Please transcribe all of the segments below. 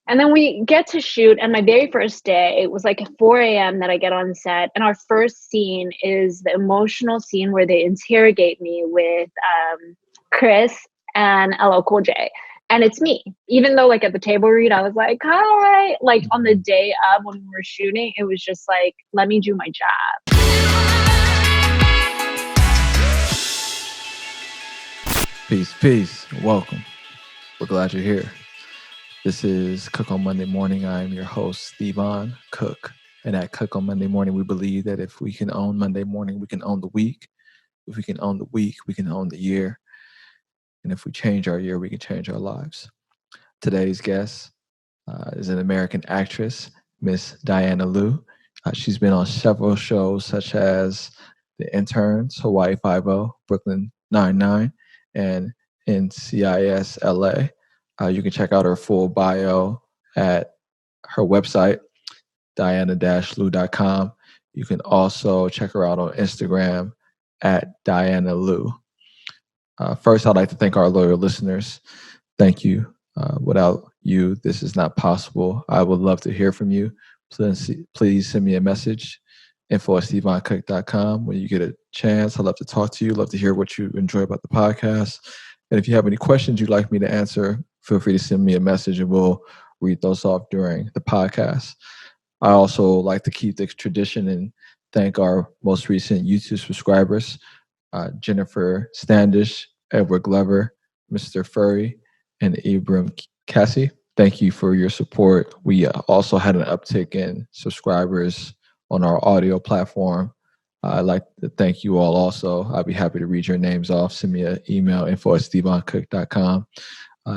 And then we get to shoot, and my very first day, it was like at 4 a.m. that I get on set. And our first scene is the emotional scene where they interrogate me with Chris and LL Cool J. And it's me. Even though like at the table read, I was like, hi. Like on the day of when we were shooting, it was just like, let me do my job. Peace. Welcome. We're glad you're here. This is Cook on Monday Morning. I'm your host, Stevon Cook. And at Cook on Monday Morning, we believe that if we can own Monday morning, we can own the week. If we can own the week, we can own the year. And if we change our year, we can change our lives. Today's guest is an American actress, Miss Diana Liu. She's been on several shows such as The Interns, Hawaii Five-0, Brooklyn Nine-Nine, and NCIS LA. You can check out her full bio at her website, diana-liu.com. You can also check her out on Instagram at Diana Liu. First, I'd like to thank our loyal listeners. Thank you. Without you, this is not possible. I would love to hear from you. Please send me a message, info@stevoncook.com. When you get a chance, I'd love to talk to you. Love to hear what you enjoy about the podcast. And if you have any questions you'd like me to answer, feel free to send me a message and we'll read those off during the podcast. I also like to keep this tradition and thank our most recent YouTube subscribers, Jennifer Standish, Edward Glover, Mr. Furry, and Ibram Cassie. Thank you for your support. We also had an uptick in subscribers on our audio platform. I'd like to thank you all also. I'd be happy to read your names off. Send me an email, info@stevoncook.com.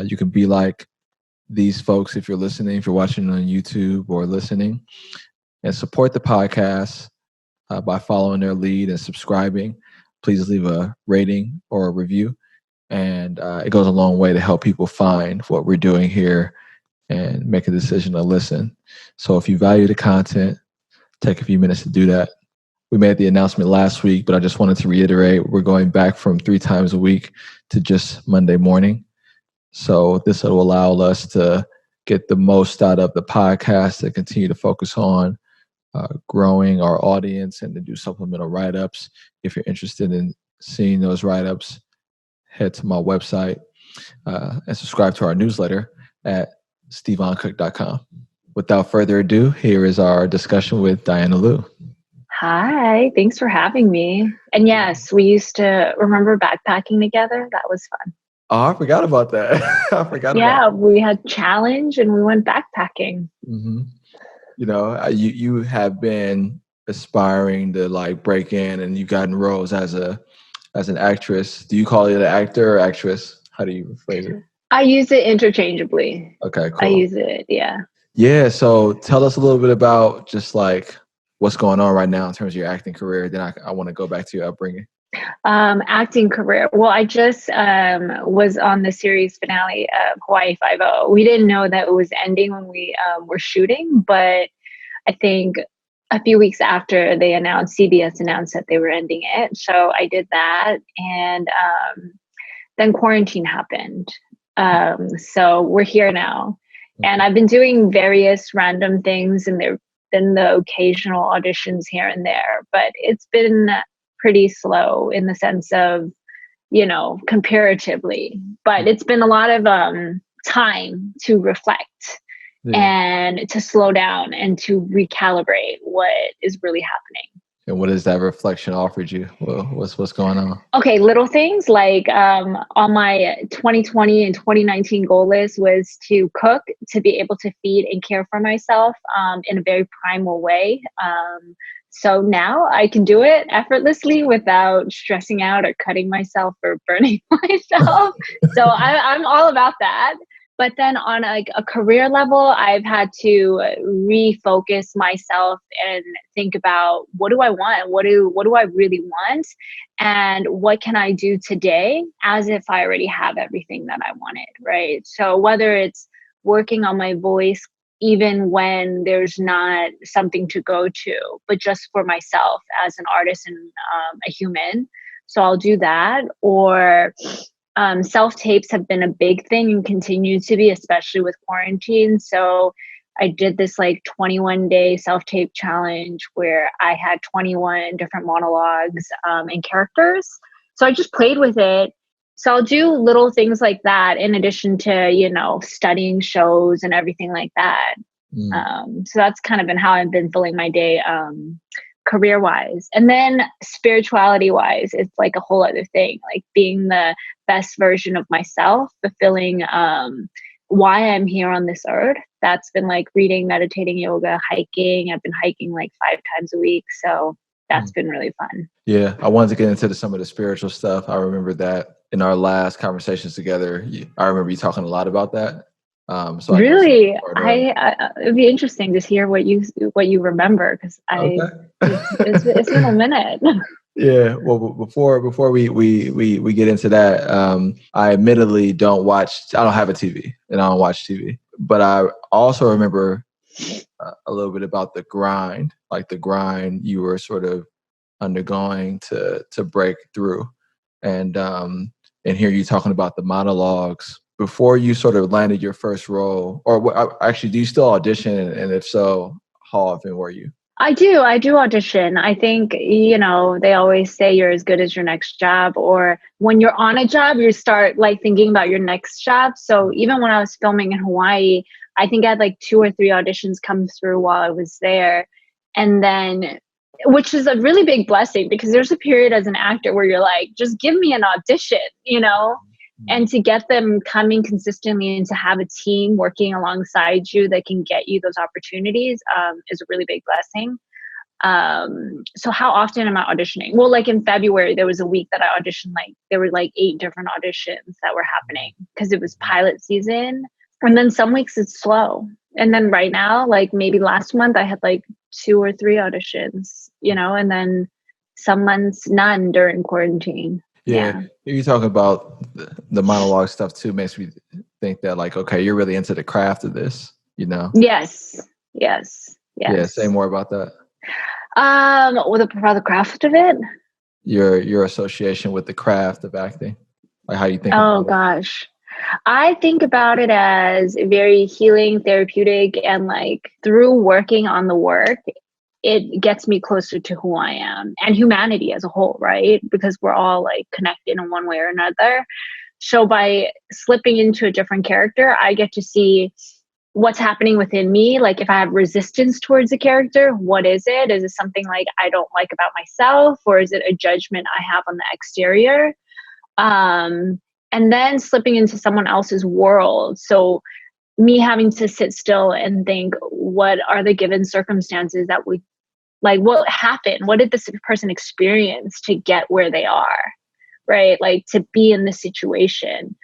You can be like these folks if you're listening, if you're watching on YouTube or listening, and support the podcast by following their lead and subscribing. Please leave a rating or a review. And it goes a long way to help people find what we're doing here and make a decision to listen. So if you value the content, take a few minutes to do that. We made the announcement last week, but I just wanted to reiterate, we're going back from 3 times a week to just Monday morning. So this will allow us to get the most out of the podcast, to continue to focus on growing our audience and to do supplemental write-ups. If you're interested in seeing those write-ups, head to my website and subscribe to our newsletter at stevoncook.com. Without further ado, here is our discussion with Diana Liu. Hi, thanks for having me. And yes, we used to remember backpacking together. That was fun. Oh, I forgot about that. Yeah, we had challenge and we went backpacking. Mm-hmm. You know, you have been aspiring to like break in, and you've gotten roles as an actress. Do you call it an actor or actress? How do you phrase it? I use it interchangeably. Okay, cool. I use it, yeah. Yeah, so tell us a little bit about just like what's going on right now in terms of your acting career. Then I want to go back to your upbringing. Acting career. Well, I just was on the series finale of Hawaii Five-0. We didn't know that it was ending when we were shooting, but I think a few weeks after CBS announced that they were ending it. So I did that, and then quarantine happened. So we're here now, and I've been doing various random things, and there've been the occasional auditions here and there, but it's been pretty slow in the sense of, comparatively, but it's been a lot of time to reflect and to slow down and to recalibrate what is really happening. And what has that reflection offered you? Well, what's going on? Okay, little things like on my 2020 and 2019 goal list was to cook, to be able to feed and care for myself in a very primal way. So now I can do it effortlessly without stressing out or cutting myself or burning myself. So I'm all about that. But then on a career level, I've had to refocus myself and think about, what do I want? What do I really want? And what can I do today as if I already have everything that I wanted, right? So whether it's working on my voice, even when there's not something to go to, but just for myself as an artist and a human. So I'll do that. Or self-tapes have been a big thing and continue to be, especially with quarantine. So I did this like 21-day self-tape challenge where I had 21 different monologues and characters. So I just played with it. So I'll do little things like that in addition to, studying shows and everything like that. So that's kind of been how I've been filling my day career wise. And then spirituality wise, it's like a whole other thing, like being the best version of myself, fulfilling why I'm here on this earth. That's been like reading, meditating, yoga, hiking. I've been hiking like 5 times a week. So that's been really fun. Yeah, I wanted to get into some of the spiritual stuff. I remember that in our last conversations together, I remember you talking a lot about that. So really, it'd be interesting to hear what you remember, because it's been a minute. Yeah, well, before we get into that, I admittedly don't have a TV and I don't watch TV, but I also remember a little bit about the grind you were sort of undergoing to break through, and hear you talking about the monologues before you sort of landed your first role, or actually, do you still audition, and if so, how often were you? I do audition. I think, they always say you're as good as your next job, or when you're on a job, you start like thinking about your next job. So even when I was filming in Hawaii, I think I had like 2 or 3 auditions come through while I was there. And then, which is a really big blessing, because there's a period as an actor where you're like, just give me an audition, and to get them coming consistently and to have a team working alongside you that can get you those opportunities is a really big blessing. So how often am I auditioning? Well, like in February, there was a week that I auditioned, like there were like 8 different auditions that were happening because it was pilot season. And then some weeks it's slow. And then right now, like maybe last month, I had like 2 or 3 auditions, and then some months none during quarantine. Yeah. You talking about the monologue stuff too makes me think that, like, okay, you're really into the craft of this, Yes. Yeah. Say more about that. About the craft of it. Your association with the craft of acting, like how you think. Oh gosh, I think about it as very healing, therapeutic, and like through working on the work, it gets me closer to who I am and humanity as a whole, right? Because we're all like connected in one way or another. So by slipping into a different character, I get to see what's happening within me. Like if I have resistance towards a character, what is it? Is it something like I don't like about myself, or is it a judgment I have on the exterior? And then slipping into someone else's world. So me having to sit still and think, what are the given circumstances that would, like, what happened? What did this person experience to get where they are, right? Like to be in this situation.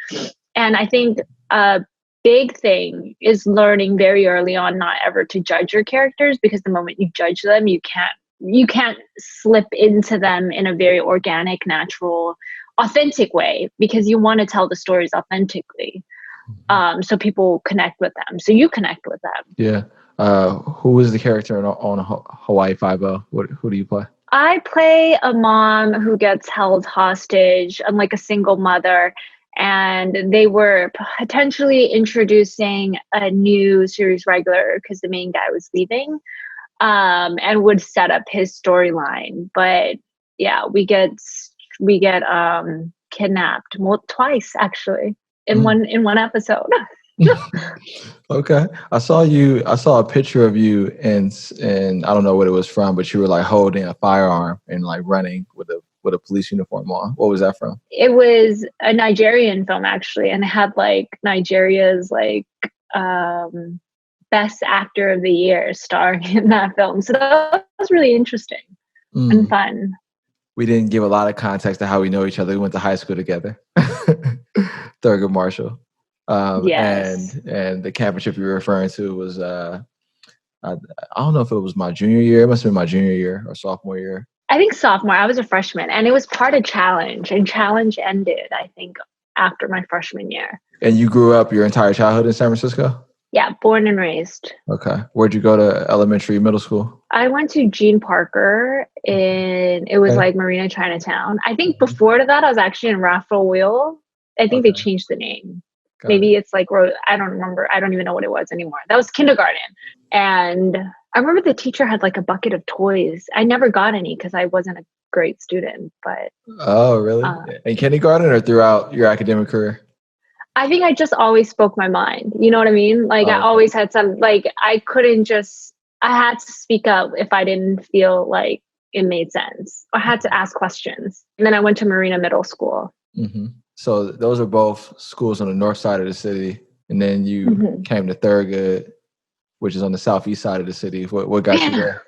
And I think a big thing is learning very early on not ever to judge your characters, because the moment you judge them, you can't slip into them in a very organic, natural, authentic way, because you want to tell the stories authentically. So people connect with them. So you connect with them. Yeah. Who is the character on Hawaii Five-0? Who do you play? I play a mom who gets held hostage. I'm like a single mother. And they were potentially introducing a new series regular because the main guy was leaving, and would set up his storyline. But yeah, we get kidnapped twice actually in one episode. Okay. I saw a picture of you and I don't know what it was from, but you were like holding a firearm and like running with a police uniform on. What was that from? It was a Nigerian film actually, and it had like Nigeria's like best actor of the year starring in that film. So that was really interesting and fun. We didn't give a lot of context to how we know each other. We went to high school together. Thurgood Marshall. Yes. And the campus you were referring to was I don't know if it was my junior year. It must have been my junior year or sophomore year. I think sophomore. I was a freshman, and it was part of Challenge, and Challenge ended, I think, after my freshman year. And you grew up your entire childhood in San Francisco? Yeah, born and raised. Okay. Where'd you go to elementary, middle school? I went to Gene Parker like Marina Chinatown. I think before that, I was actually in Raphael Wheel. I think they Okay. changed the name. Got it. Maybe it's like, I don't remember. I don't even know what it was anymore. That was kindergarten. And I remember the teacher had like a bucket of toys. I never got any because I wasn't a great student, but Oh, really? uh, In kindergarten or throughout your academic career? I think I just always spoke my mind. You know what I mean? Like I Oh, okay. always had like I couldn't just, I had to speak up if I didn't feel like it made sense. I had to ask questions. And then I went to Marina Middle School. Mm-hmm. So those are both schools on the north side of the city. And then you Mm-hmm. came to Thurgood, which is on the southeast side of the city. What got you there?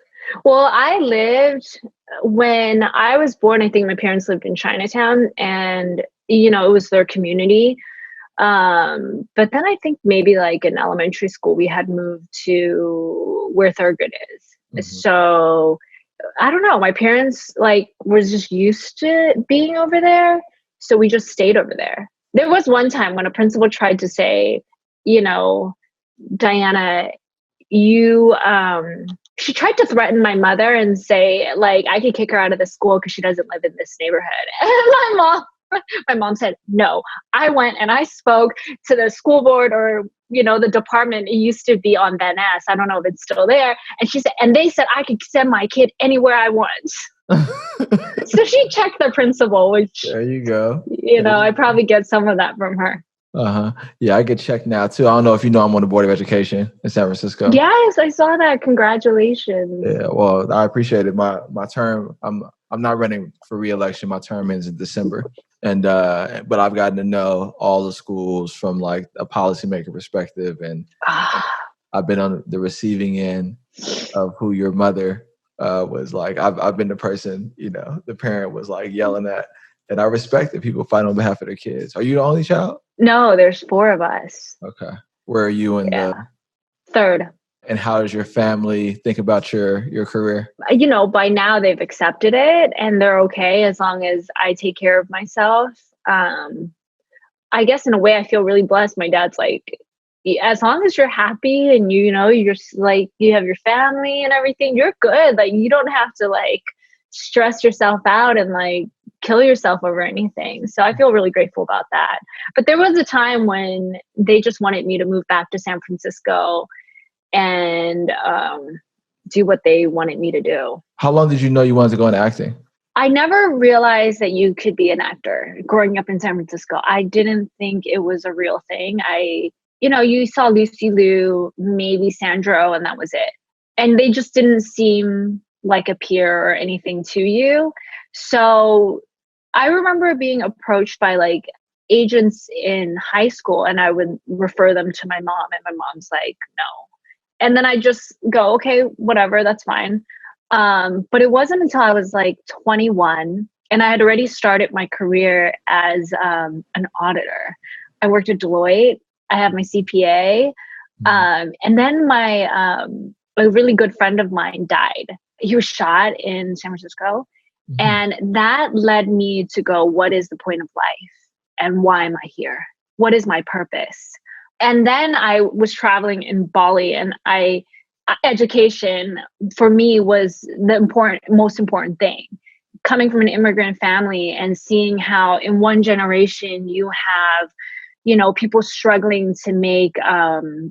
Well, I lived when I was born. I think my parents lived in Chinatown, and it was their community. But then I think maybe like in elementary school, we had moved to where Thurgood is. Mm-hmm. So I don't know. My parents like were just used to being over there, so we just stayed over there. There was one time when a principal tried to say, you know, Diana, you she tried to threaten my mother and say like I could kick her out of the school because she doesn't live in this neighborhood. And my mom said no. I went and I spoke to the school board, or the department. It used to be on Van Ness. I don't know if it's still there. And she said, and they said I could send my kid anywhere I want. So she checked the principal, which There you go. I probably get some of that from her. Uh-huh. Yeah, I get checked now too. I don't know if you know I'm on the Board of Education in San Francisco. Yes, I saw that. Congratulations. Yeah, well, I appreciate it. My term, I'm not running for re-election. My term ends in December. And but I've gotten to know all the schools from like a policymaker perspective, and I've been on the receiving end of who your mother was like. I've been the person, the parent was like yelling at, and I respect that people fight on behalf of their kids. Are you the only child? No, there's 4 of us. Okay. Where are you in Yeah. the? 3rd. And how does your family think about your career? By now they've accepted it and they're okay as long as I take care of myself. I guess in a way I feel really blessed. My dad's like, as long as you're happy and you're like, you have your family and everything, you're good. Like you don't have to like stress yourself out and like kill yourself over anything. So I feel really grateful about that. But there was a time when they just wanted me to move back to San Francisco and do what they wanted me to do. How long did you know you wanted to go into acting? I never realized that you could be an actor growing up in San Francisco. I didn't think it was a real thing. You saw Lucy Liu, maybe Sandro, and that was it. And they just didn't seem like a peer or anything to you. So I remember being approached by like agents in high school, and I would refer them to my mom, and my mom's like, no. And then I just go, okay, whatever, that's fine. But it wasn't until I was like 21 and I had already started my career as an auditor. I worked at Deloitte. I have my CPA. And then a really good friend of mine died. He was shot in San Francisco. Mm-hmm. And that led me to go, what is the point of life? And why am I here? What is my purpose? And then I was traveling in Bali, and education for me was the most important thing. Coming from an immigrant family and seeing how in one generation you have, people struggling to make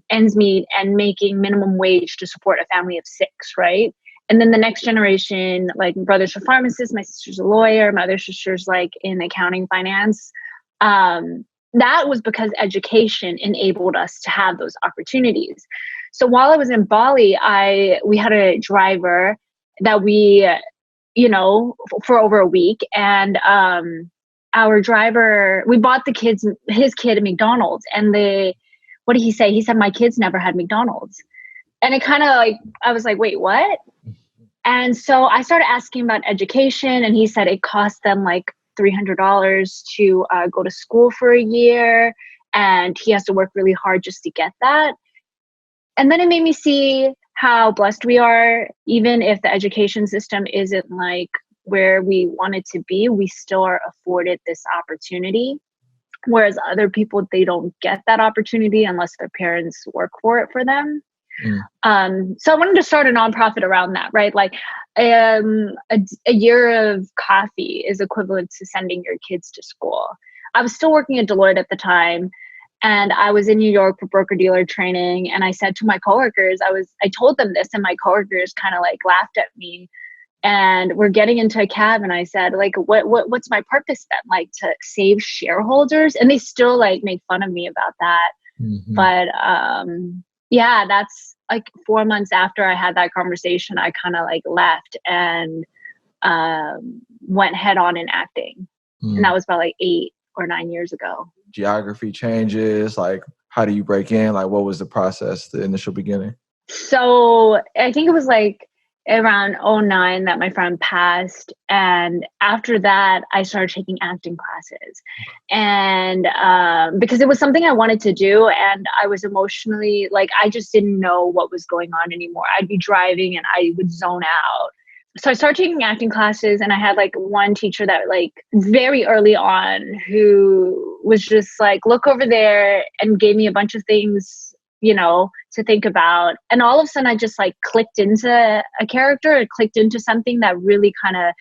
ends meet and making minimum wage to support a family of 6, right? And then the next generation, like my brother's a pharmacist, my sister's a lawyer, my other sister's like in accounting, finance. That was because education enabled us to have those opportunities. So while I was in Bali, we had a driver that we, for over a week. And our driver, we bought his kid at McDonald's. And what did he say? He said, my kids never had McDonald's. And it kind of like, I was like, wait, what? And so I started asking about education, and he said it cost them like $300 to go to school for a year, and he has to work really hard just to get that. And then it made me see how blessed we are. Even if the education system isn't like where we want it to be, we still are afforded this opportunity. Whereas other people, they don't get that opportunity unless their parents work for it for them. So I wanted to start a nonprofit around that, right? Like a year of coffee is equivalent to sending your kids to school. I was still working at Deloitte at the time. And I was in New York for broker dealer training. And I said to my coworkers, I told them this, and my coworkers kind of like laughed at me. And we're getting into a cab, and I said, like, what's my purpose then? Like, to save shareholders? And they still like make fun of me about that. Mm-hmm. But yeah, that's like 4 months after I had that conversation, I kind of like left and went head on in acting. Mm. And that was about like 8 or 9 years ago. Geography changes, like how do you break in? Like what was the process, the initial beginning? So I think it was like around 09 that my friend passed. And after that, I started taking acting classes. And because it was something I wanted to do, and I was emotionally, like, I just didn't know what was going on anymore. I'd be driving and I would zone out. So I started taking acting classes, and I had like one teacher that like very early on who was just like, look over there, and gave me a bunch of things, you know, to think about. And all of a sudden I just like clicked into a character, it clicked into something that really kind of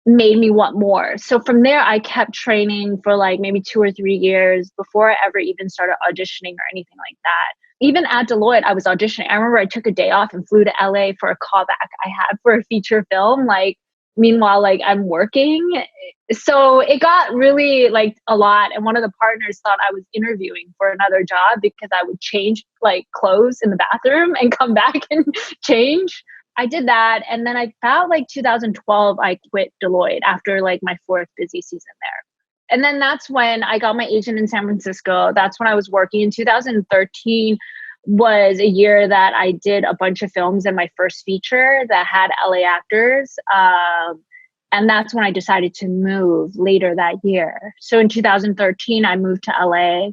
made me want more. So from there, I kept training for like maybe 2 or 3 years before I ever even started auditioning or anything like that. Even at Deloitte, I was auditioning. I remember I took a day off and flew to LA for a callback I had for a feature film. Like, meanwhile, like I'm working. So it got really like a lot. And one of the partners thought I was interviewing for another job because I would change like clothes in the bathroom and come back and change. I did that. And then I felt like 2012, I quit Deloitte after like my 4th busy season there. And then that's when I got my agent in San Francisco. That's when I was working. In 2013 was a year that I did a bunch of films, and my first feature that had LA actors. And that's when I decided to move later that year. So in 2013, I moved to LA.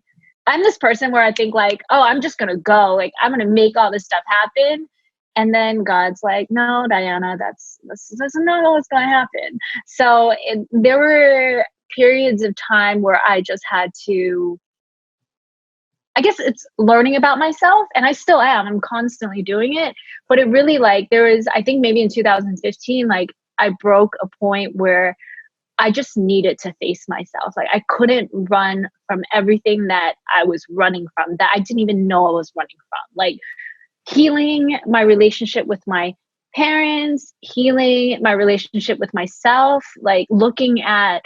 I'm this person where I think like, oh, I'm just going to go. Like, I'm going to make all this stuff happen. And then God's like, no, Diana, that's not what's going to happen. So there were periods of time where I just had to, I guess it's learning about myself, and I still am. I'm constantly doing it. But it really like, there was, I think maybe in 2015, like I broke a point where I just needed to face myself. Like I couldn't run from everything that I was running from, that I didn't even know I was running from. Like healing my relationship with my parents, healing my relationship with myself, like looking at,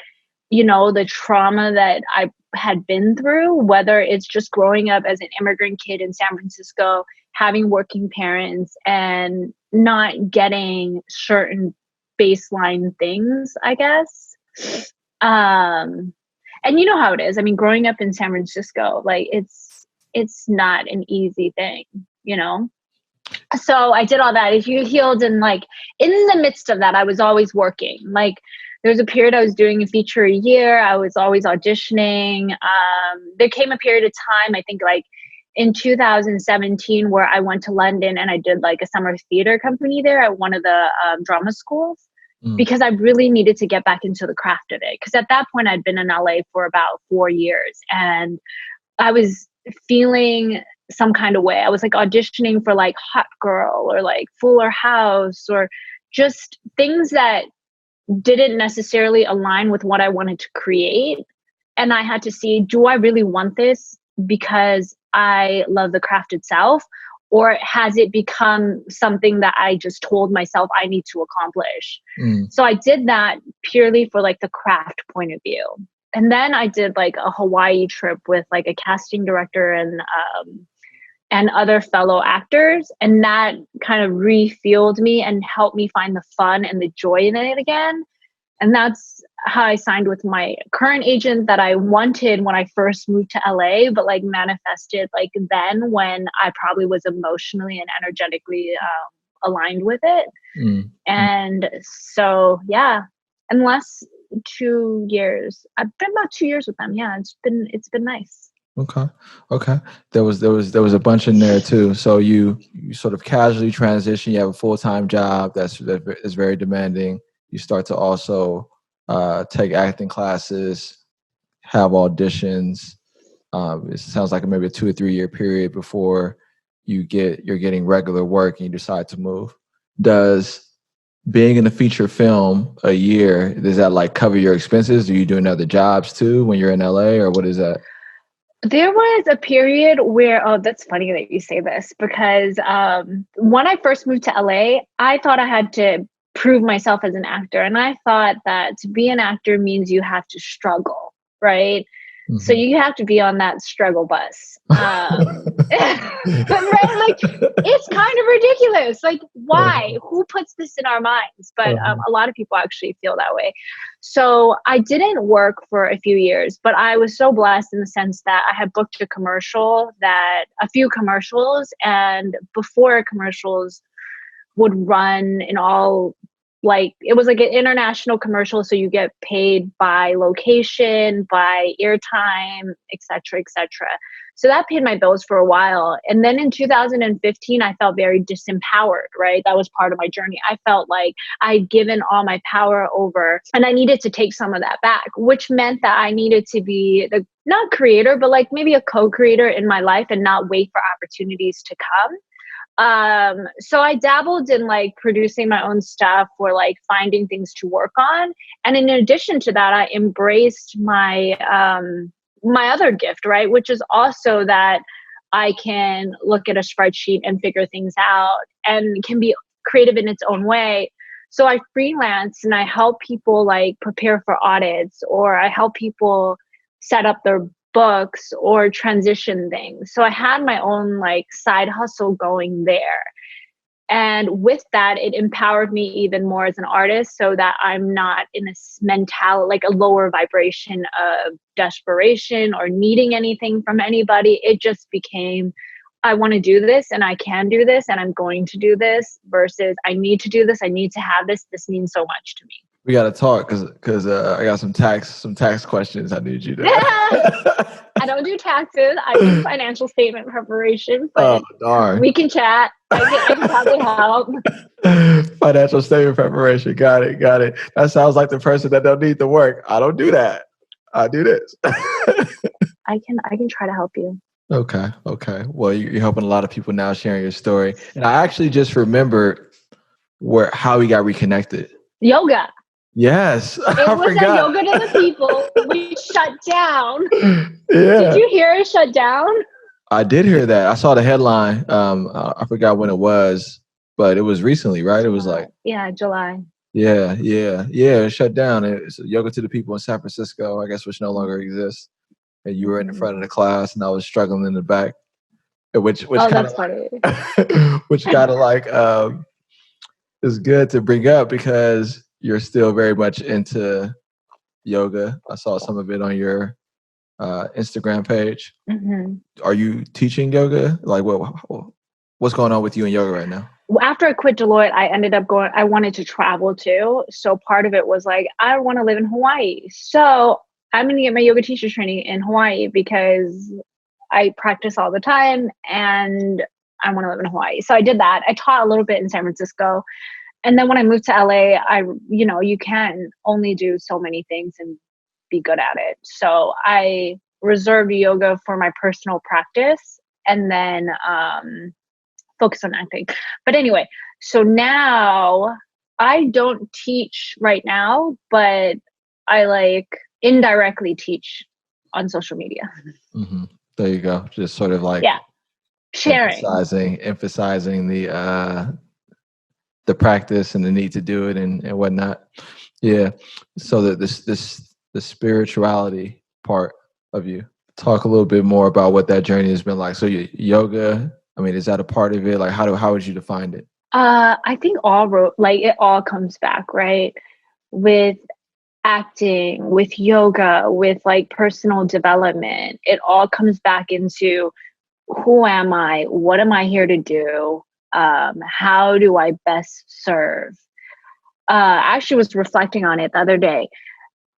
you know, the trauma that I had been through, whether it's just growing up as an immigrant kid in San Francisco, having working parents and not getting certain baseline things, I guess. And you know how it is. I mean, growing up in San Francisco, like it's not an easy thing, you know? So I did all that. If you healed, and like in the midst of that, I was always working. Like there was a period I was doing a feature a year. I was always auditioning. There came a period of time, I think like in 2017, where I went to London and I did like a summer theater company there at one of the drama schools. Because I really needed to get back into the craft of it. Because at that point, I'd been in LA for about 4 years, and I was feeling some kind of way. I was like auditioning for like Hot Girl or like Fuller House, or just things that didn't necessarily align with what I wanted to create. And I had to see, do I really want this because I love the craft itself? Or has it become something that I just told myself I need to accomplish? So I did that purely for like the craft point of view. And then I did like a Hawaii trip with like a casting director and other fellow actors. And that kind of refueled me and helped me find the fun and the joy in it again. And that's how I signed with my current agent that I wanted when I first moved to LA, but like manifested like then when I probably was emotionally and energetically aligned with it. And so, yeah, in the last 2 years, I've been about 2 years with them. Yeah, it's been nice. Okay. There was a bunch in there too. So you sort of casually transition. You have a full-time job that is very demanding. You start to also take acting classes, have auditions. It sounds like maybe a 2 or 3 year period before you're getting regular work and you decide to move. Does being in a feature film a year, does that like cover your expenses? Do you do other jobs too when you're in LA, or what is that? There was a period where, oh, that's funny that you say this because when I first moved to LA, I thought I had to prove myself as an actor. And I thought that to be an actor means you have to struggle, right? So Mhm. you have to be on that struggle bus. Right? Like, it's kind of ridiculous. Like, why? Who puts this in our minds? But Uh-huh. a lot of people actually feel that way. So I didn't work for a few years, but I was so blessed in the sense that I had booked a few commercials, and before commercials would run in all, like, it was like an international commercial, so you get paid by location, by airtime, etc., etc. So that paid my bills for a while. And then in 2015 I felt very disempowered, right? That was part of my journey. I felt like I'd given all my power over and I needed to take some of that back, which meant that I needed to be the not creator, but like maybe a co-creator in my life and not wait for opportunities to come. So I dabbled in like producing my own stuff or like finding things to work on. And in addition to that, I embraced my other gift, right? Which is also that I can look at a spreadsheet and figure things out and can be creative in its own way. So I freelance and I help people like prepare for audits, or I help people set up their books or transition things. So I had my own like side hustle going there. And with that, it empowered me even more as an artist so that I'm not in this mental, like a lower vibration of desperation or needing anything from anybody. It just became, I want to do this and I can do this and I'm going to do this versus I need to do this. I need to have this. This means so much to me. We got to talk because I got some tax questions I need you to. I don't do taxes. I do financial statement preparation, Oh but darn! we can chat. I can probably help. Financial statement preparation. Got it. Got it. That sounds like the person that don't need the work. I don't do that. I do this. I can try to help you. Okay. Okay. Well, you're helping a lot of people now sharing your story, and I actually just remembered how we got reconnected. Yoga. Yes, It I was a forgot. yoga to the people. We shut down. Did Yeah, you hear it shut down? I did hear that. I saw the headline. I forgot when it was, but it was recently, right? It was July. like, Yeah, July. yeah, yeah, yeah. It shut down. It's yoga to the people in San Francisco, I guess, which no longer exists. And you were in the Mm-hmm. front of the class, and I was struggling in the back, which Oh, kind that's of funny. which kind of like is good to bring up because you're still very much into yoga. I saw some of it on your Instagram page. Mm-hmm. Are you teaching yoga? Like, what's going on with you in yoga right now? After I quit Deloitte, I ended up going, I wanted to travel too. So part of it was like, I want to live in Hawaii. So I'm going to get my yoga teacher training in Hawaii because I practice all the time and I want to live in Hawaii. So I did that. I taught a little bit in San Francisco. And then when I moved to LA, you can only do so many things and be good at it. So I reserved yoga for my personal practice and then focus on acting. But anyway, so now I don't teach right now, but I like indirectly teach on social media. Mm-hmm. There you go. Just sort of like Yeah, sharing. emphasizing the practice and the need to do it and whatnot. Yeah. So that the spirituality part of you. Talk a little bit more about what that journey has been like. So yoga, I mean, is that a part of it? Like how would you define it? I think it all comes back, right? With acting, with yoga, with like personal development. It all comes back into who am I? What am I here to do? How do I best serve? I actually was reflecting on it the other day.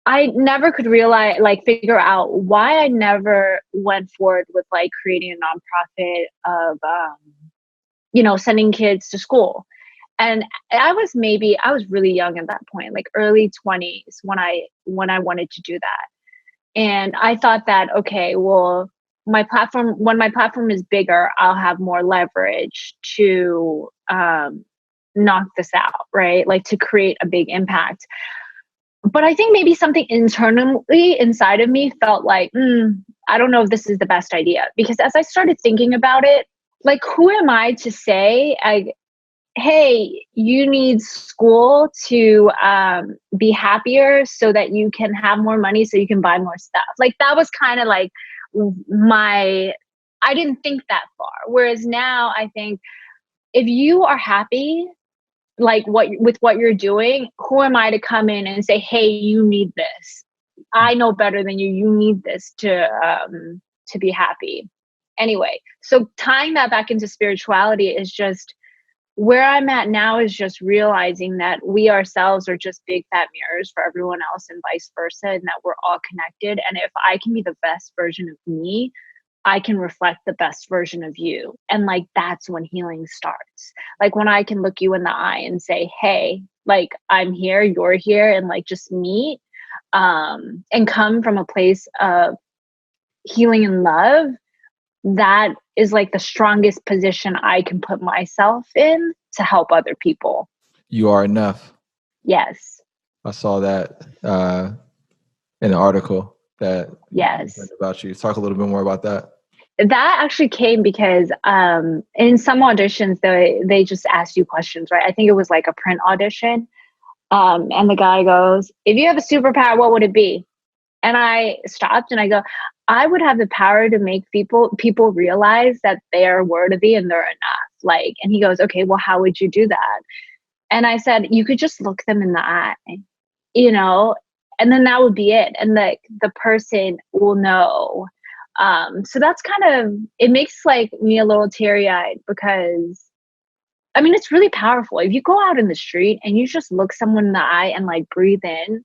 I never could figure out why I never went forward with like creating a nonprofit of, sending kids to school. And I was really young at that point, like early 20s when I wanted to do that. And I thought that, okay, well, when my platform is bigger, I'll have more leverage to knock this out, right? Like to create a big impact. But I think maybe something internally inside of me felt like, I don't know if this is the best idea. Because as I started thinking about it, like, who am I to say, hey, you need school to be happier so that you can have more money so you can buy more stuff. Like, that was kind of like I didn't think that far. Whereas now I think if you are happy, like with what you're doing, who am I to come in and say, hey, you need this? I know better than you. You need this to be happy. Anyway, so tying that back into spirituality is just where I'm at now, is just realizing that we ourselves are just big fat mirrors for everyone else and vice versa, and that we're all connected. And if I can be the best version of me, I can reflect the best version of you. And like, that's when healing starts. Like when I can look you in the eye and say, hey, like, I'm here, you're here, and like just meet, and come from a place of healing and love. That is like the strongest position I can put myself in to help other people. You are enough. Yes. I saw that in an article that about you. Talk a little bit more about that. That actually came because in some auditions, they just ask you questions, right? I think it was like a print audition. And the guy goes, if you have a superpower, what would it be? And I stopped and I go, I would have the power to make people realize that they are worthy and they're enough. Like, and he goes, okay, well, how would you do that? And I said, you could just look them in the eye, and then that would be it. And the person will know. So that's kind of, it makes like me a little teary eyed because I mean, it's really powerful. If you go out in the street and you just look someone in the eye and like breathe in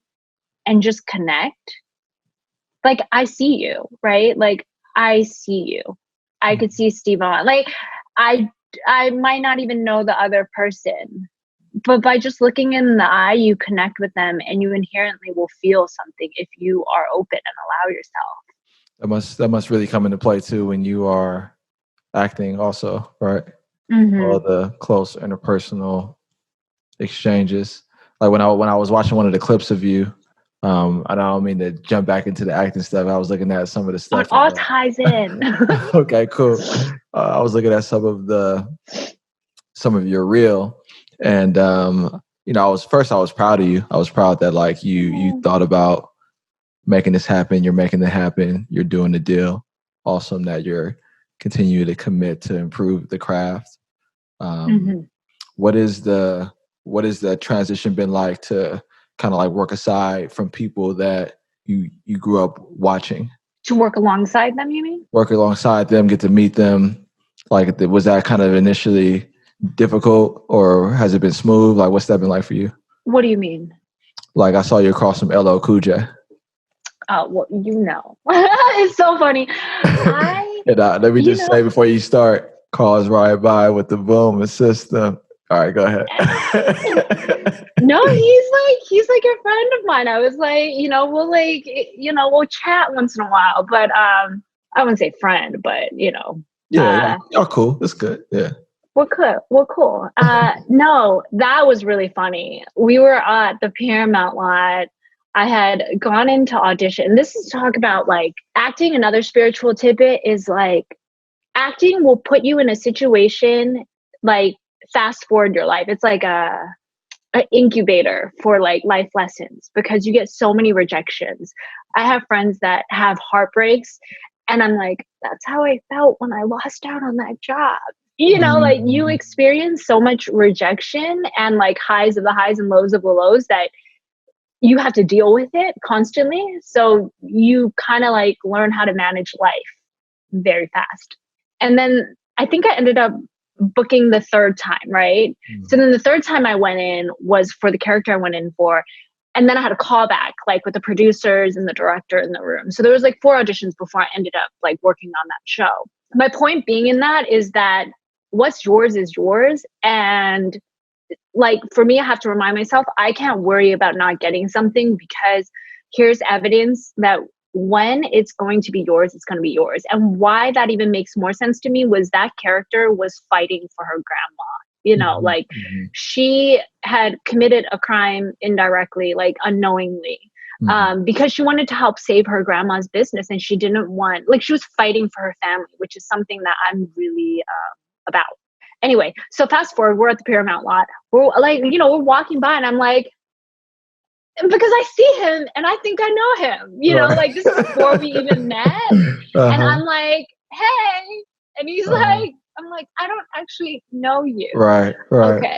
and just connect, like, I see you, right? Like, I see you. I could see Stevon. Like, I might not even know the other person, but by just looking in the eye, you connect with them and you inherently will feel something if you are open and allow yourself. That must really come into play too when you are acting also, right? Mm-hmm. All the close interpersonal exchanges. Like when I was watching one of the clips of you, I don't mean to jump back into the acting stuff. I was looking at some of the stuff. It all ties in. Okay, cool. I was looking at some of your reel, and I was proud of you. I was proud that like you thought about making this happen. You're making it happen. You're doing the deal. Awesome that you're continuing to commit to improve the craft. What is the transition been like to kind of like work aside from people that you grew up watching? To work alongside them, you mean? Work alongside them, get to meet them. Like, was that kind of initially difficult or has it been smooth? Like, what's that been like for you? What do you mean? Like, I saw you across from LL Cool J. Oh, well, it's so funny. Let me just say before you start, cars ride by with the boom system. All right, go ahead. No, he's like a friend of mine. I was like, we'll chat once in a while, but I wouldn't say friend, but Yeah, y'all cool. That's good. Yeah. We're cool. No, that was really funny. We were at the Paramount lot. I had gone into audition. This is talk about like acting. Another spiritual tidbit is like acting will put you in a situation, like fast forward your life. It's like an incubator for like life lessons because you get so many rejections. I have friends that have heartbreaks and I'm like, that's how I felt when I lost out on that job. Like you experience so much rejection and like highs of the highs and lows of the lows that you have to deal with it constantly. So you kind of like learn how to manage life very fast. And then I think I ended up booking the third time, right? So then the third time I went in was for the character I went in for. And then I had a callback like with the producers and the director in the room. So there was like 4 auditions before I ended up like working on that show. My point being in that is that what's yours is yours. And like, for me, I have to remind myself, I can't worry about not getting something because here's evidence that when it's going to be yours, it's going to be yours. And why that even makes more sense to me was that character was fighting for her grandma. like she had committed a crime indirectly, like unknowingly, because she wanted to help save her grandma's business. And she didn't want, like, she was fighting for her family, which is something that I'm really about. Anyway, so fast forward, we're at the Paramount lot. We're like, we're walking by and I'm like, because I see him and I think I know him, like this is before we even met. And I'm like, hey. And he's like, I'm like, I don't actually know you. Right. Okay.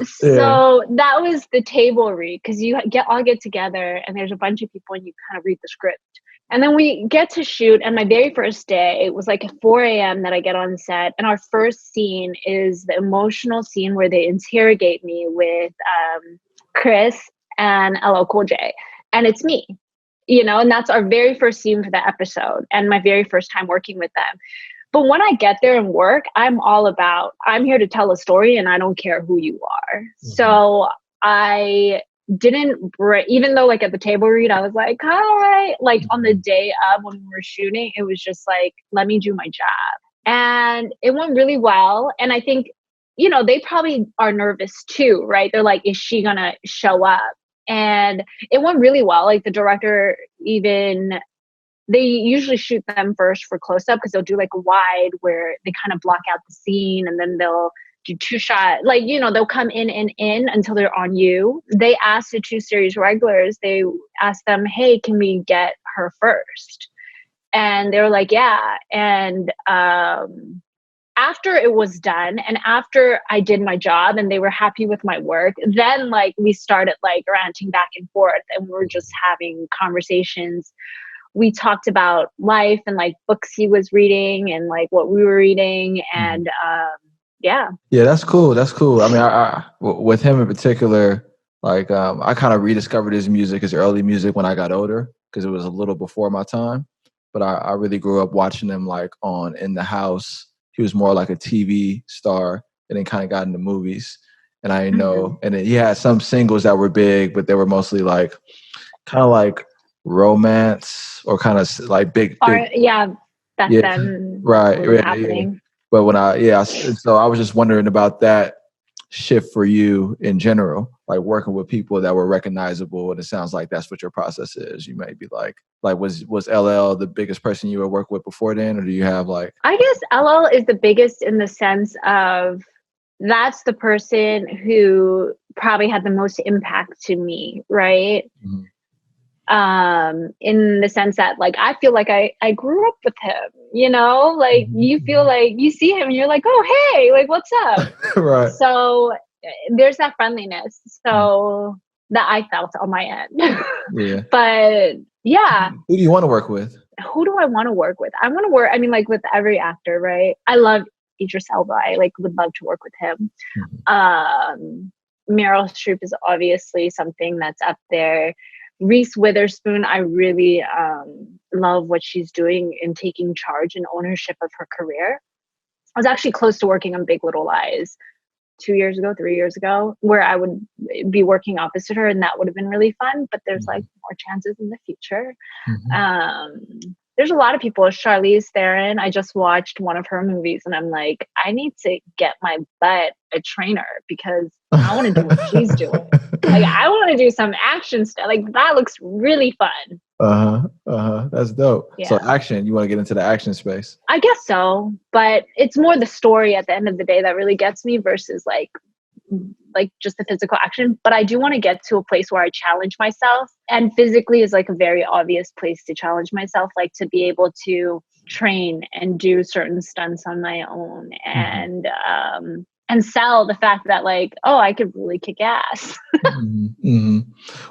So that was the table read, because you all get together and there's a bunch of people and you kind of read the script. And then we get to shoot. And my very first day, it was like at 4 a.m. that I get on set. And our first scene is the emotional scene where they interrogate me with Chris and LL Cool J. And it's me, and that's our very first scene for the episode and my very first time working with them. But when I get there and work, I'm all about, I'm here to tell a story and I don't care who you are. So I didn't break, even though like at the table read, I was like, hi, like on the day of when we were shooting, it was just like, let me do my job. And it went really well. And I think, they probably are nervous too, right? They're like, is she gonna show up? And it went really well. Like the director they usually shoot them first for close up, because they'll do like a wide where they kind of block out the scene, and then they'll do 2-shot, like, they'll come in until they're on you. They asked the 2 series regulars, they asked them, hey, can we get her first? And they were like, yeah. And after it was done and after I did my job and they were happy with my work, then like we started like ranting back and forth and we were just having conversations. We talked about life and like books he was reading and like what we were reading. And yeah, that's cool. I mean, I with him in particular, like I kind of rediscovered his music, his early music, when I got older, because it was a little before my time. But I really grew up watching him like on In the House. He was more like a TV star, and then kind of got into movies. And I know, and then he had some singles that were big, but they were mostly like kind of like romance or kind of like big. Back then, right, was happening. Yeah. But when so I was just wondering about that shift for you in general, like working with people that were recognizable, and it sounds like that's what your process is. You may be like was LL the biggest person you would work with before then, or do you have like? I guess LL is the biggest in the sense of that's the person who probably had the most impact to me, right? In the sense that like I feel like I grew up with him, like you feel like you see him and you're like, oh hey, like what's up? Right. So there's that friendliness that I felt on my end. Yeah. But yeah. Who do you want to work with? Who do I want to work with? I want to work, I mean, like with every actor, right? I love Idris Elba. I like would love to work with him. Meryl Streep is obviously something that's up there. Reese Witherspoon, I really love what she's doing in taking charge and ownership of her career. I was actually close to working on Big Little Lies 3 years ago, where I would be working opposite her, and that would have been really fun. But there's like more chances in the future. There's a lot of people. Charlize Theron, I just watched one of her movies and I'm like, I need to get my butt a trainer because I want to do what she's doing. Like, I want to do some action stuff. Like, that looks really fun. That's dope. Yeah. So action, you want to get into the action space? I guess so. But it's more the story at the end of the day that really gets me versus like just the physical action. But I do want to get to a place where I challenge myself, and physically is like a very obvious place to challenge myself, like to be able to train and do certain stunts on my own and sell the fact that like, oh, I could really kick ass.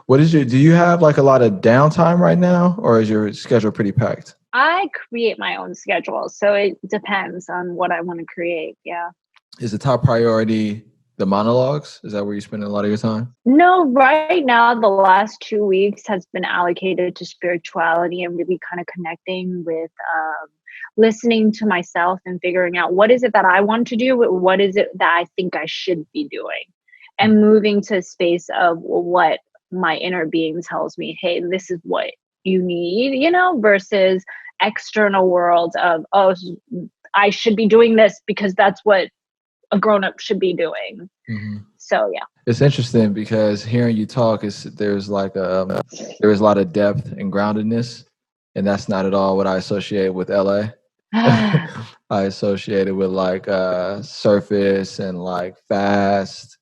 What is do you have like a lot of downtime right now, or is your schedule pretty packed? I create my own schedule, so it depends on what I want to create. Yeah. Is the top priority the monologues? Is that where you spend a lot of your time? No, right now, the last 2 weeks has been allocated to spirituality and really kind of connecting with listening to myself and figuring out what is it that I want to do, what is it that I think I should be doing, and moving to a space of what my inner being tells me, hey, this is what you need, versus external world of, oh, I should be doing this because that's what a grown-up should be doing. So yeah, it's interesting because hearing you talk there's a lot of depth and groundedness, and that's not at all what I associate with LA. I associate it with like surface and like fast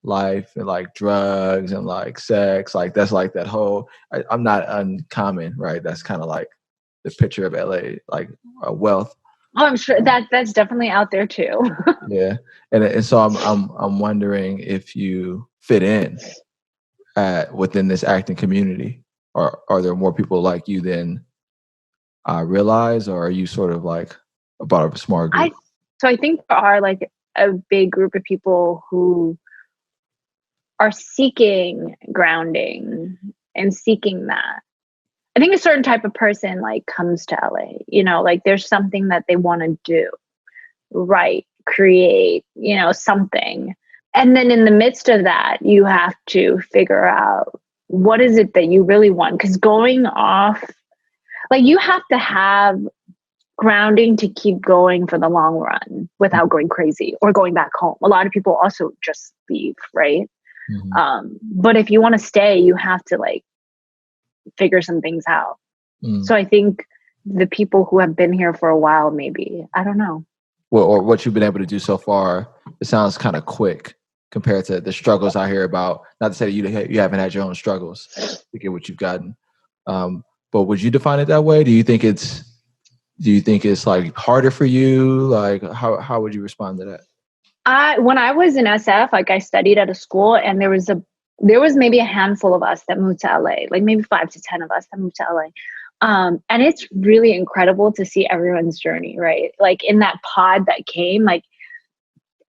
life and like drugs and like sex. Like that's like that whole. I'm not uncommon, right? That's kind of like the picture of LA, like wealth. Oh, I'm sure that's definitely out there too. Yeah, and so I'm wondering if you fit in within this acting community, or are there more people like you than I realize, or are you sort of like about a small group? I think there are like a big group of people who are seeking grounding and seeking that. I think a certain type of person like comes to LA, you know, like there's something that they want to do, write, create, you know, something. And then in the midst of that, you have to figure out what is it that you really want? Because going off, like you have to have grounding to keep going for the long run without going crazy or going back home. A lot of people also just leave, right? But if you want to stay, you have to like figure some things out. So I think the people who have been here for a while, maybe, I don't know. Well, or what you've been able to do so far, it sounds kind of quick compared to the struggles I hear about. Not to say that you haven't had your own struggles to get what you've gotten. But would you define it that way? Do you think it's like harder for you? Like how would you respond to that? When I was in SF, like I studied at a school, and there was maybe a handful of us that moved to LA, like maybe 5 to 10 of us that moved to LA. And it's really incredible to see everyone's journey, right? Like in that pod that came, like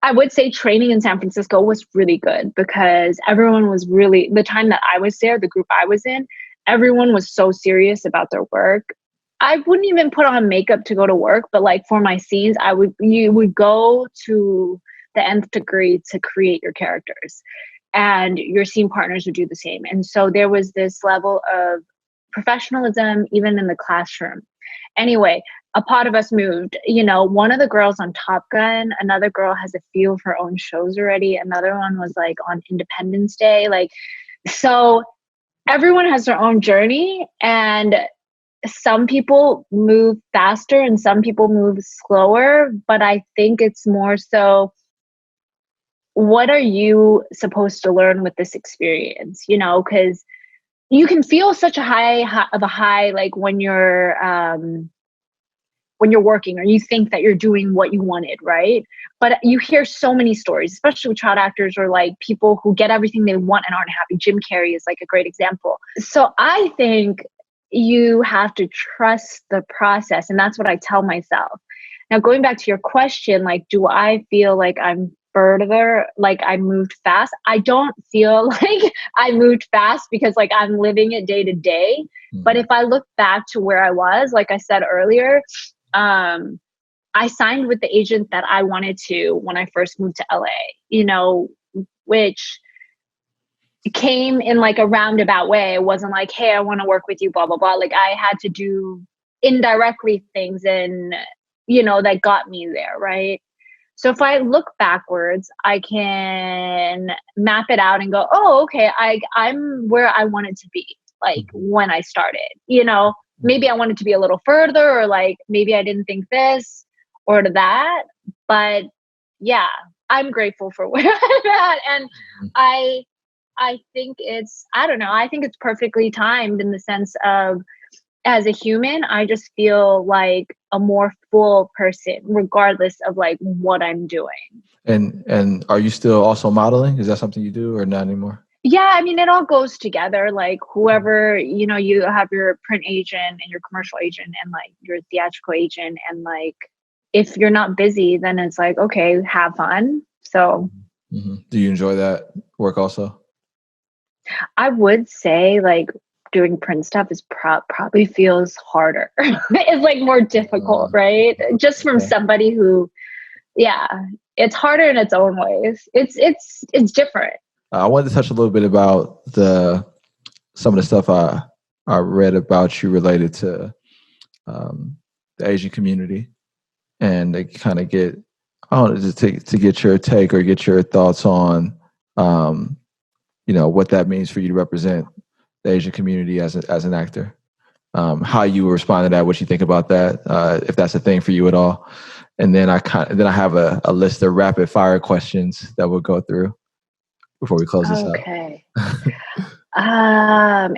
I would say training in San Francisco was really good because everyone was really, the time that I was there, the group I was in, everyone was so serious about their work. I wouldn't even put on makeup to go to work, but like for my scenes, you would go to the nth degree to create your characters, and your scene partners would do the same. And so there was this level of professionalism even in the classroom. Anyway, a pot of us moved. You know, one of the girls on Top Gun, another girl has a few of her own shows already. Another one was like on Independence Day. Like, so everyone has their own journey, and some people move faster and some people move slower. But I think it's more so, what are you supposed to learn with this experience? You know, because you can feel such a high, like when you're working, or you think that you're doing what you wanted, right? But you hear so many stories, especially with child actors or like people who get everything they want and aren't happy. Jim Carrey is like a great example. So I think you have to trust the process, and that's what I tell myself. Now, going back to your question, like, do I feel like I'm further, like I moved fast? I don't feel like I moved fast because like I'm living it day to day. But if I look back to where I was, like I said earlier, I signed with the agent that I wanted to when I first moved to LA, you know, which came in like a roundabout way. It wasn't like, hey, I want to work with you, blah, blah, blah. Like I had to do indirectly things, and, you know, that got me there, right? So if I look backwards, I can map it out and go, oh, okay, I'm where I wanted to be, like when I started. You know, maybe I wanted to be a little further, or like maybe I didn't think this or that. But yeah, I'm grateful for where I'm at. And I think I don't know, I think it's perfectly timed in the sense of, as a human, I just feel like a more full person, regardless of like what I'm doing. And are you still also modeling? Is that something you do, or not anymore? Yeah, I mean, it all goes together. Like whoever, you know, you have your print agent and your commercial agent and like your theatrical agent. And like, if you're not busy, then it's like, okay, have fun. So. Do you enjoy that work also? I would say like doing print stuff is probably feels harder. It's like more difficult, right? Just from somebody who, yeah, it's harder in its own ways. It's different. I wanted to touch a little bit about some of the stuff I read about you related to the Asian community, and they kind of get I don't know, just to get your take or get your thoughts on, what that means for you to represent the Asian community as an actor. How you respond to that, what you think about that, if that's a thing for you at all. And then I have a list of rapid fire questions that we'll go through before we close this out. Okay.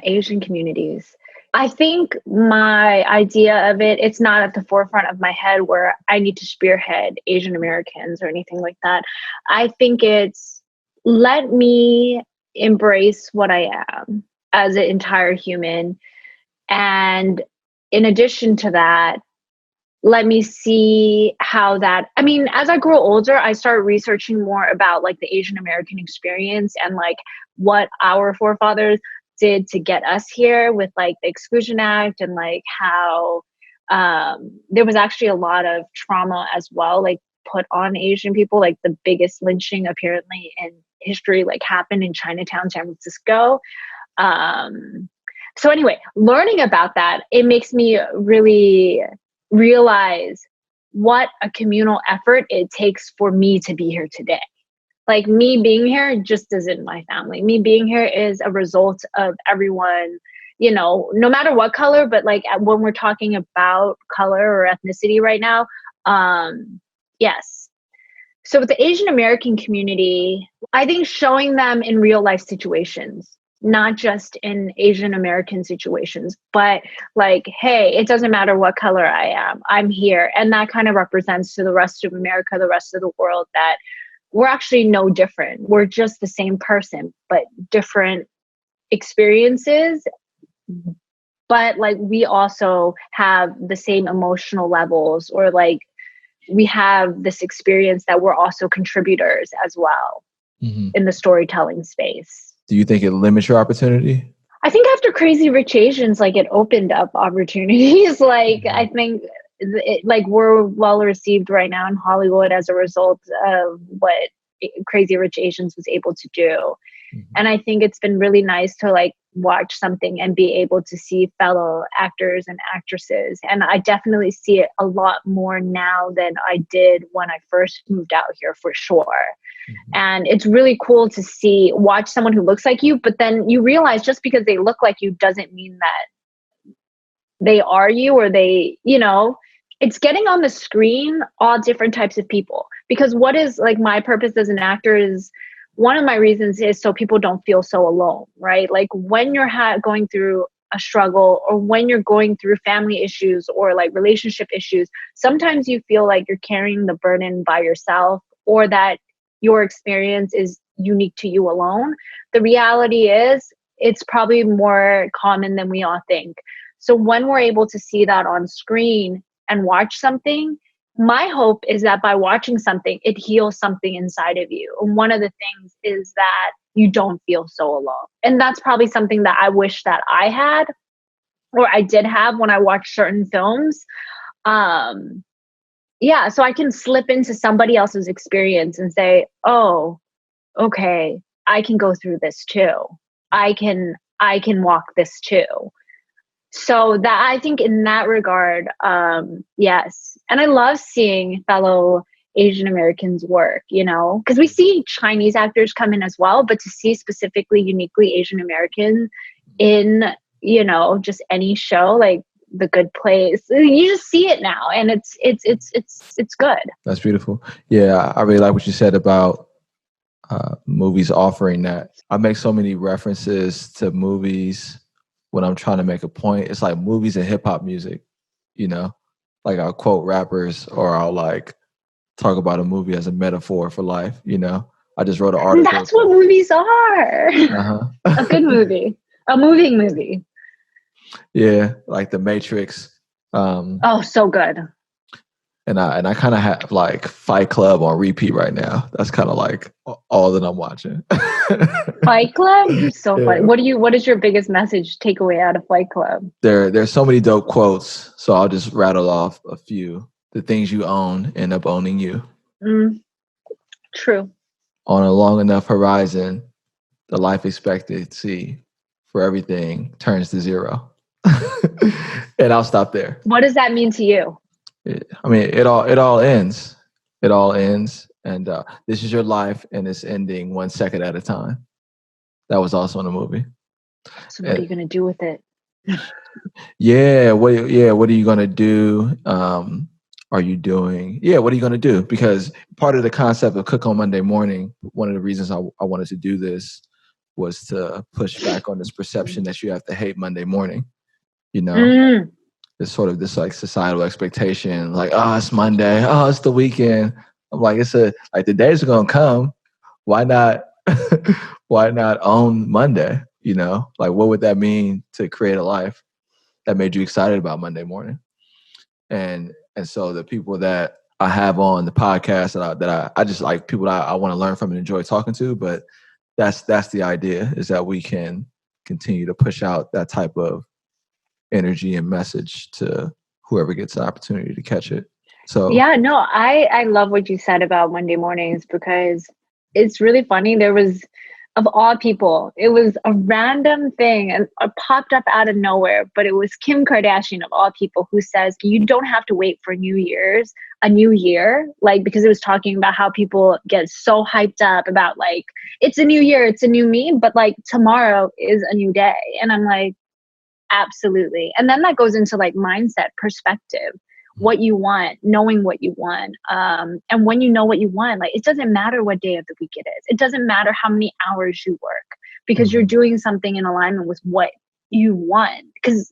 Asian communities. I think my idea of it's not at the forefront of my head where I need to spearhead Asian Americans or anything like that. I think it's let me embrace what I am as an entire human. And in addition to that, let me see how that, I mean, as I grow older, I start researching more about like the Asian American experience and like what our forefathers did to get us here with like the Exclusion Act and like how there was actually a lot of trauma as well, like put on Asian people, like the biggest lynching apparently in history, like happened in Chinatown, San Francisco. So anyway, learning about that, it makes me really realize what a communal effort it takes for me to be here today. Like me being here just isn't my family. Me being here is a result of everyone, no matter what color, but like when we're talking about color or ethnicity right now, yes. So with the Asian American community, I think showing them in real life situations, not just in Asian American situations, but like, hey, it doesn't matter what color I am, I'm here. And that kind of represents to the rest of America, the rest of the world, that we're actually no different. We're just the same person, but different experiences. But like, we also have the same emotional levels, or like, we have this experience that we're also contributors as well in the storytelling space. Do you think it limits your opportunity? I think after Crazy Rich Asians, like it opened up opportunities. Like I think like we're well received right now in Hollywood as a result of what Crazy Rich Asians was able to do. And I think it's been really nice to like watch something and be able to see fellow actors and actresses. And I definitely see it a lot more now than I did when I first moved out here, for sure. And it's really cool to watch someone who looks like you, but then you realize just because they look like you doesn't mean that they are you, or they, it's getting on the screen all different types of people. Because what is like my purpose as an actor is, one of my reasons is so people don't feel so alone, right? Like when you're going through a struggle, or when you're going through family issues or like relationship issues, sometimes you feel like you're carrying the burden by yourself, or that your experience is unique to you alone. The reality is it's probably more common than we all think. So when we're able to see that on screen and watch something, my hope is that by watching something, it heals something inside of you. And one of the things is that you don't feel so alone. And that's probably something that I wish that I had, or I did have when I watched certain films. Yeah, so I can slip into somebody else's experience and say, oh, okay, I can go through this too. I can walk this too. So that, I think in that regard, yes. And I love seeing fellow Asian Americans work, because we see Chinese actors come in as well, but to see specifically uniquely Asian American in, just any show, like The Good Place, you just see it now, and it's good. That's beautiful. Yeah, I really like what you said about movies offering that. I make so many references to movies when I'm trying to make a point. It's like movies and hip hop music, like I'll quote rappers, or I'll like talk about a movie as a metaphor for life. I just wrote an article. That's what movies are. A good movie, a moving movie. Yeah, like The Matrix. Oh, so good. And I kind of have like Fight Club on repeat right now. That's kind of like all that I'm watching. Fight Club? So funny. What is your biggest message takeaway out of Fight Club? There's so many dope quotes, so I'll just rattle off a few. The things you own end up owning you. True. On a long enough horizon, the life expectancy for everything turns to 0. And I'll stop there. What does that mean to you? I mean, it all ends. It all ends, and this is your life, and it's ending 1 second at a time. That was also in the movie. So what are you going to do with it? Yeah, what are you gonna do? Are you doing? Yeah, what are you gonna do? Because part of the concept of Cook on Monday Morning, one of the reasons I wanted to do this was to push back on this perception that you have to hate Monday morning. You know, it's sort of this like societal expectation, like, oh, it's Monday, oh, it's the weekend. I'm like, the days are gonna come. Why not? Why not own Monday? Like, what would that mean to create a life that made you excited about Monday morning? And so the people that I have on the podcast that I just like, people that I want to learn from and enjoy talking to, but that's the idea, is that we can continue to push out that type of energy and message to whoever gets the opportunity to catch it. So yeah, no, I love what you said about Monday mornings, because it's really funny. There was, of all people, it was a random thing and it popped up out of nowhere, but it was Kim Kardashian, of all people, who says you don't have to wait for a new year, like, because it was talking about how people get so hyped up about, like, it's a new year, it's a new me, but like tomorrow is a new day. And I'm like, absolutely. And then that goes into like mindset, perspective, what you want, knowing what you want. And when you know what you want, like, it doesn't matter what day of the week it is. It doesn't matter how many hours you work, because you're doing something in alignment with what you want. Because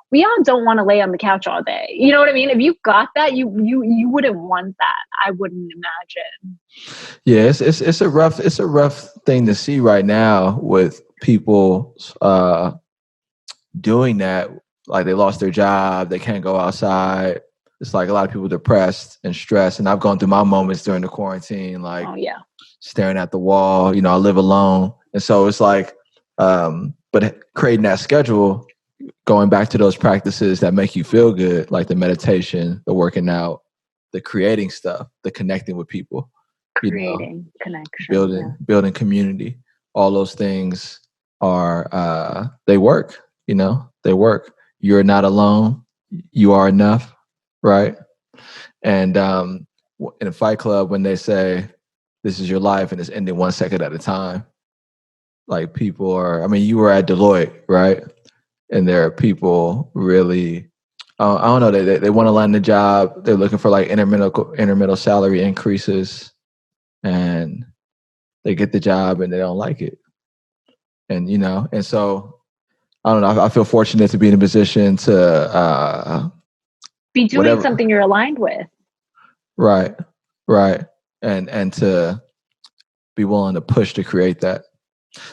we all don't want to lay on the couch all day. You know what I mean? If you got that, you wouldn't want that. I wouldn't imagine. yeah, it's a rough thing to see right now with people doing that. Like, they lost their job, they can't go outside. It's like a lot of people depressed and stressed. And I've gone through my moments during the quarantine, like, Oh yeah, staring at the wall. I live alone. And so it's like, but creating that schedule, going back to those practices that make you feel good, like the meditation, the working out, the creating stuff, the connecting with people, creating connection, building community. All those things are, they work, they work. You're not alone. You are enough. Right. And in a Fight Club, when they say this is your life and it's ending 1 second at a time, like, people are, I mean, you were at Deloitte, right? And there are people really, I don't know, they want to land the job. They're looking for like intermittent salary increases, and they get the job and they don't like it. And, and so I don't know, I feel fortunate to be in a position to be doing something you're aligned with. Right. And to be willing to push to create that.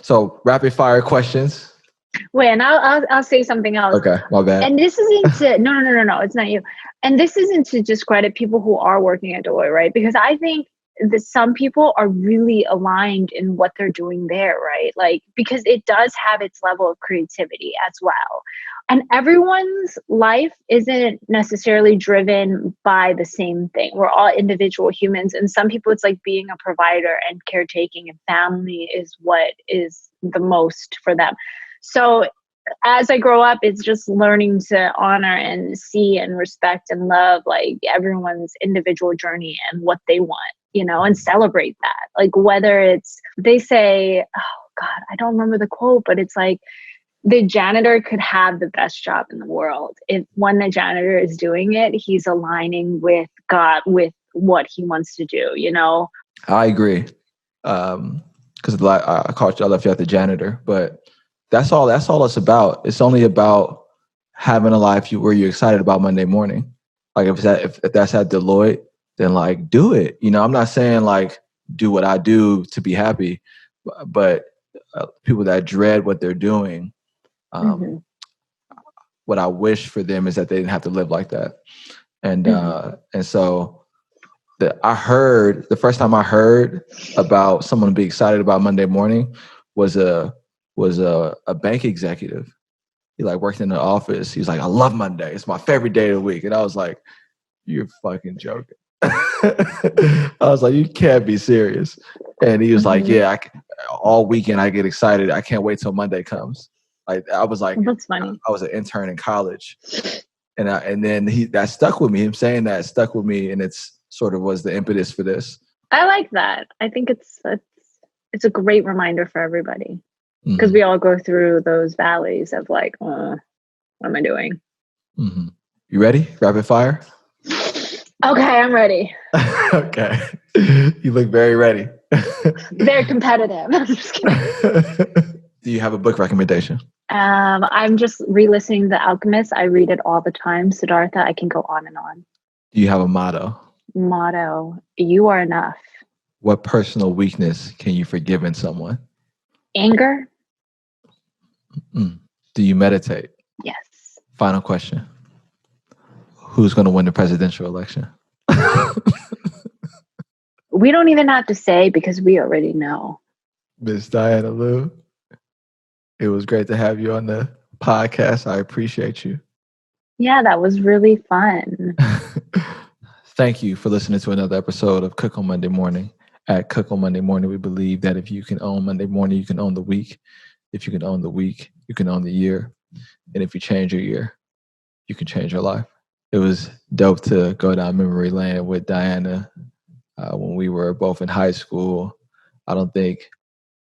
So, rapid fire questions. Wait, and I'll say something else. Okay, my bad. And this isn't to no, it's not you. And this isn't to discredit people who are working at Deloitte, right? Because I think that some people are really aligned in what they're doing there, right? Like, because it does have its level of creativity as well. And everyone's life isn't necessarily driven by the same thing. We're all individual humans. And some people, it's like being a provider and caretaking, and family is what is the most for them. So as I grow up, it's just learning to honor and see and respect and love, like, everyone's individual journey and what they want, and celebrate that. Like, whether it's, they say, oh God, I don't remember the quote, but it's like, the janitor could have the best job in the world. If when the janitor is doing it, he's aligning with God, with what he wants to do, I agree. Because I left you at the janitor, but that's all it's about. It's only about having a life where you're excited about Monday morning. Like, if that's at Deloitte, then like, do it. I'm not saying like do what I do to be happy, but people that dread what they're doing, what I wish for them is that they didn't have to live like that. And so the first time I heard about someone being excited about Monday morning was a bank executive. He like worked in the office. He was like, I love Monday. It's my favorite day of the week. And I was like, you're fucking joking. I was like, you can't be serious. And he was like, yeah, all weekend I get excited. I can't wait till Monday comes. Like, I was like, that's funny. I was an intern in college. And then that stuck with me. Him saying that stuck with me. And it's sort of was the impetus for this. I like that. I think it's a great reminder for everybody, because we all go through those valleys of like, what am I doing? Mm-hmm. You ready? Rapid fire? Okay, I'm ready. Okay. You look very ready. Very competitive. I'm just kidding. Do you have a book recommendation? I'm just re-listening The Alchemist. I read it all the time. Siddhartha, I can go on and on. Do you have a motto? Motto, you are enough. What personal weakness can you forgive in someone? Anger? Do you meditate? Yes. Final question. Who's going to win the presidential election? We don't even have to say, because we already know. Miss Diana Liu, it was great to have you on the podcast. I appreciate you. Yeah, that was really fun. Thank you for listening to another episode of Cook on Monday Morning. At Cook on Monday Morning, we believe that if you can own Monday morning, you can own the week. If you can own the week, you can own the year. And if you change your year, you can change your life. It was dope to go down memory lane with Diana when we were both in high school. I don't think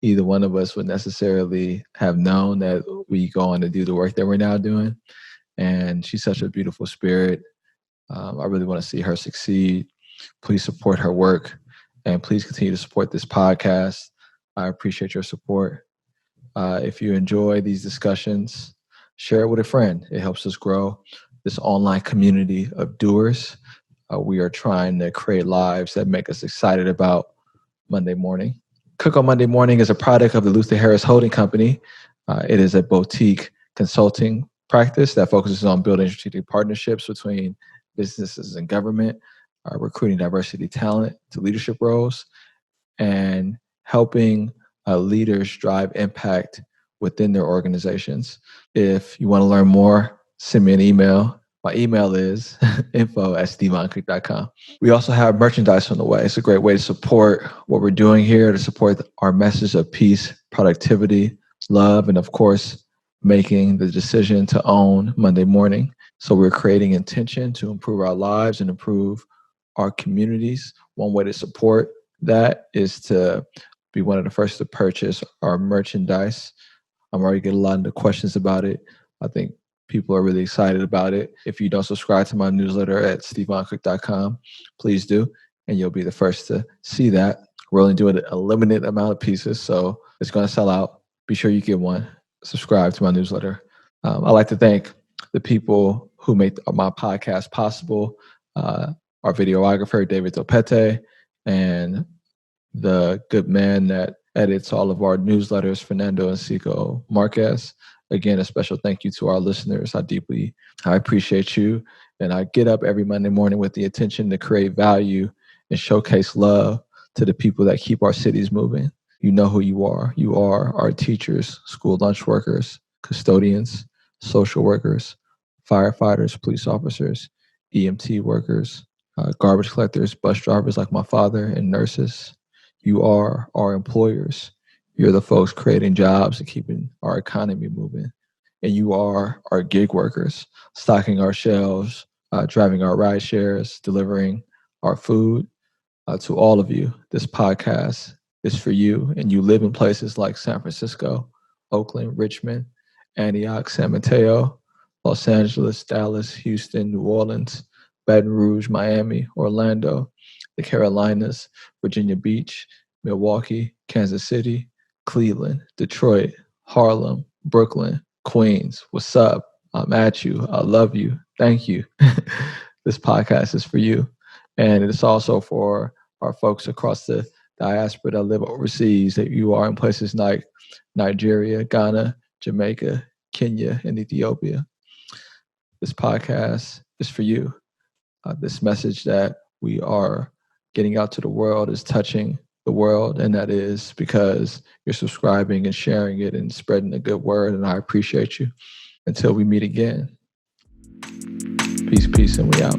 either one of us would necessarily have known that we go on to do the work that we're now doing. And she's such a beautiful spirit. I really want to see her succeed. Please support her work, and please continue to support this podcast. I appreciate your support. If you enjoy these discussions, share it with a friend. It helps us grow this online community of doers. We are trying to create lives that make us excited about Monday morning. Cook on Monday Morning is a product of the Luther Harris Holding Company. It is a boutique consulting practice that focuses on building strategic partnerships between businesses and government, recruiting diversity talent to leadership roles, and helping leaders drive impact within their organizations. If you want to learn more, send me an email. My email is info@stevoncook.com. We also have merchandise on the way. It's a great way to support what we're doing here, to support our message of peace, productivity, love, and of course, making the decision to own Monday morning. So we're creating intention to improve our lives and improve our communities. One way to support that is to be one of the first to purchase our merchandise. I'm already getting a lot of the questions about it. I think people are really excited about it. If you don't subscribe to my newsletter at stevoncook.com, please do, and you'll be the first to see that. We're only doing a limited amount of pieces, so it's going to sell out. Be sure you get one. Subscribe to my newsletter. I'd like to thank the people who make my podcast possible. Our videographer, David Topete, and the good man that edits all of our newsletters, Fernando Encico Marquez. Again, a special thank you to our listeners. I appreciate you. And I get up every Monday morning with the intention to create value and showcase love to the people that keep our cities moving. You know who you are. You are our teachers, school lunch workers, custodians, social workers, firefighters, police officers, EMT workers, garbage collectors, bus drivers like my father, and nurses. You are our employers. You're the folks creating jobs and keeping our economy moving. And you are our gig workers, stocking our shelves, driving our ride shares, delivering our food to all of you. This podcast is for you, and you live in places like San Francisco, Oakland, Richmond, Antioch, San Mateo, Los Angeles, Dallas, Houston, New Orleans, Baton Rouge, Miami, Orlando, the Carolinas, Virginia Beach, Milwaukee, Kansas City, Cleveland, Detroit, Harlem, Brooklyn, Queens. What's up? I'm at you. I love you. Thank you. This podcast is for you. And it's also for our folks across the diaspora that live overseas, that you are in places like Nigeria, Ghana, Jamaica, Kenya, and Ethiopia. This podcast is for you. This message that we are getting out to the world is touching the world, and that is because you're subscribing and sharing it and spreading the good word, and I appreciate you. Until we meet again, peace, and we out.